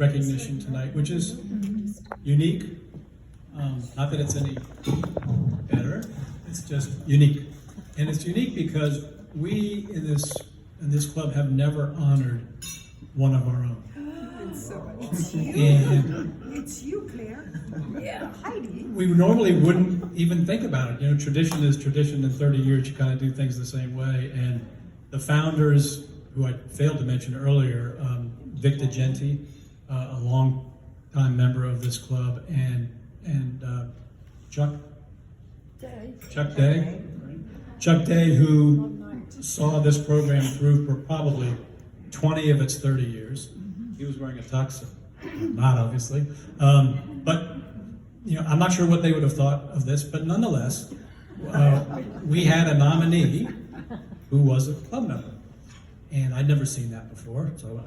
recognition tonight, which is unique. Not that it's any better, it's just unique. And it's unique because we in this club have never honored one of our own. It's you. And It's you, Claire. Yeah. Heidi. we normally wouldn't even think about it. You know, tradition is tradition. In 30 years, you kind of do things the same way. And the founders, who I failed to mention earlier, Vic DeGenti, a long-time member of this club, and Chuck Day. Chuck Day, who saw this program through for probably 20 of its 30 years. He was wearing a tux, not obviously. But you know, I'm not sure what they would have thought of this, but nonetheless, we had a nominee who was a club member. And I'd never seen that before, so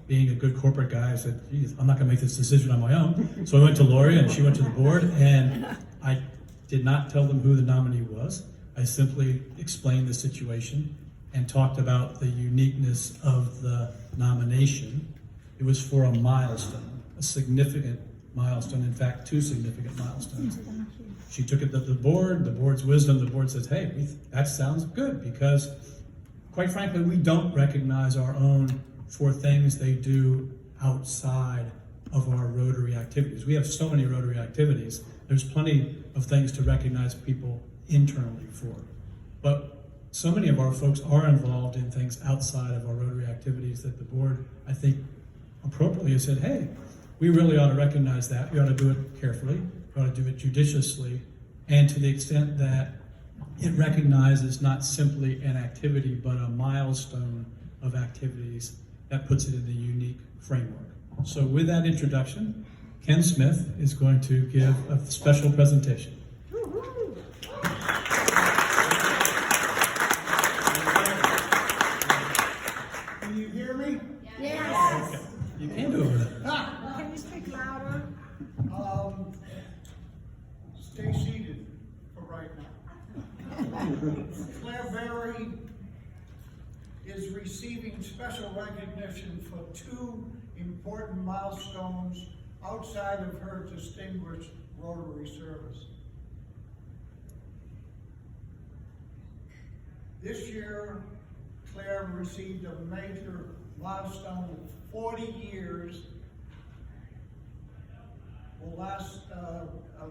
being a good corporate guy, I said, geez, I'm not gonna make this decision on my own. So I went to Lori and she went to the board, and I did not tell them who the nominee was. I simply explained the situation and talked about the uniqueness of the nomination. It was for a milestone, a significant milestone, in fact, 2 significant milestones. She took it to the board's wisdom, the board says, hey, that sounds good, because quite frankly, we don't recognize our own for things they do outside of our Rotary activities. We have so many Rotary activities. There's plenty of things to recognize people internally for. But so many of our folks are involved in things outside of our Rotary activities that the board, I think, appropriately has said, hey, we really ought to recognize that. We ought to do it carefully. We ought to do it judiciously, and to the extent that it recognizes not simply an activity, but a milestone of activities that puts it in a unique framework. So with that introduction, Ken Smith is going to give a special presentation. Can you hear me? Yes. Okay. You can do it with that. Can you speak louder? Stay seated for right now. Claire Berry is receiving special recognition for 2 important milestones outside of her distinguished Rotary service. This year, Claire received a major milestone of 40 years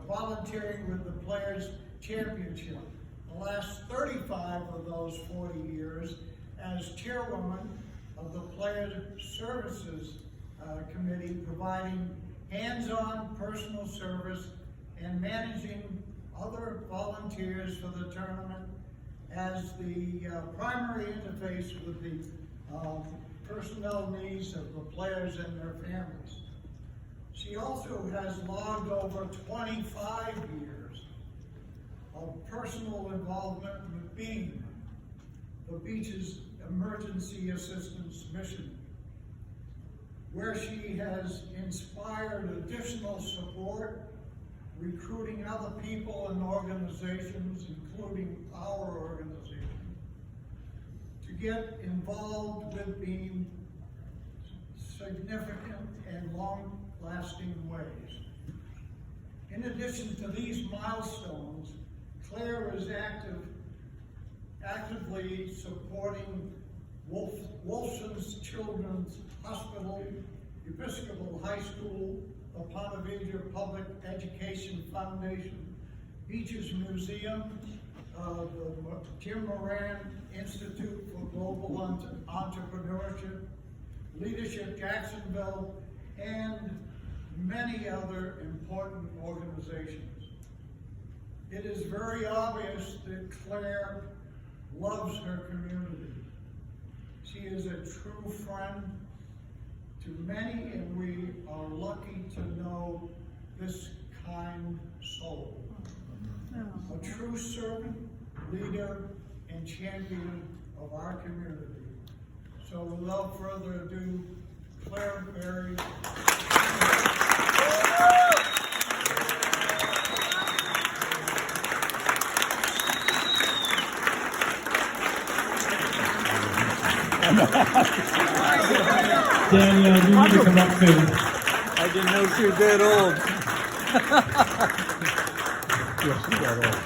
volunteering with the Players Championship. The last 35 of those 40 years as chairwoman of the Players Services Committee, providing hands-on personal service and managing other volunteers for the tournament as the primary interface with the personnel needs of the players and their families. She also has logged over 25 years of personal involvement with BEAM, the Beach's Emergency Assistance Mission, where she has inspired additional support, recruiting other people and organizations, including our organization, to get involved with BEAM significant and long-lasting ways. In addition to these milestones, Claire is actively supporting Wolfson's Children's Hospital, Episcopal High School, the Ponte Vedra Public Education Foundation, Beaches Museum, the Jim Moran Institute for Global Entrepreneurship, Leadership Jacksonville, and many other important organizations. It is very obvious that Claire loves her community. She is a true friend to many, and we are lucky to know this kind soul. A true servant, leader, and champion of our community. So without further ado, Claire Berry. Danielle, you need to come up too. I didn't know she was that old. Yeah, she's that old.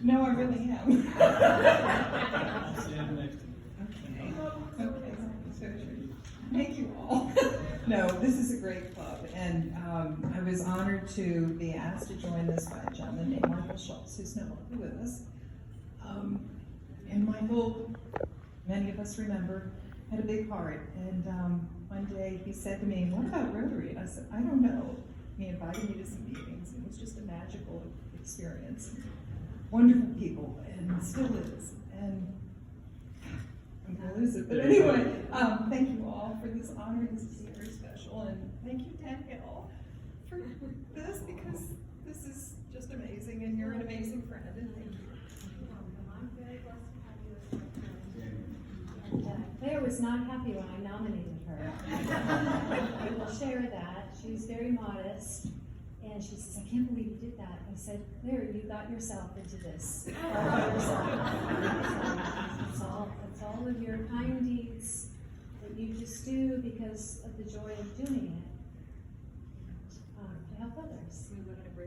No, I really am. Okay, so true. Thank you all. No, this is a great club, and I was honored to be asked to join this by a gentleman named Michael Schultz, who's no longer with us. And Michael, many of us remember, had a big heart, and one day he said to me, "What about Rotary?" And I said, "I don't know." He invited me to some meetings, and it was just a magical experience. Wonderful people, and still is. And I'm gonna lose it, but anyway, thank you all for this honor. This is very special, and thank you, Danielle, for this, because this is just amazing, and you're an amazing friend, and thank you. I'm very blessed to have you as my friend. And Claire was not happy when I nominated her. I will share that. She was very modest. And she says, "I can't believe you did that." I said, "Claire, you got yourself into this. All by yourself." It's all of your kind deeds that you just do because of the joy of doing it to help others. We live in a great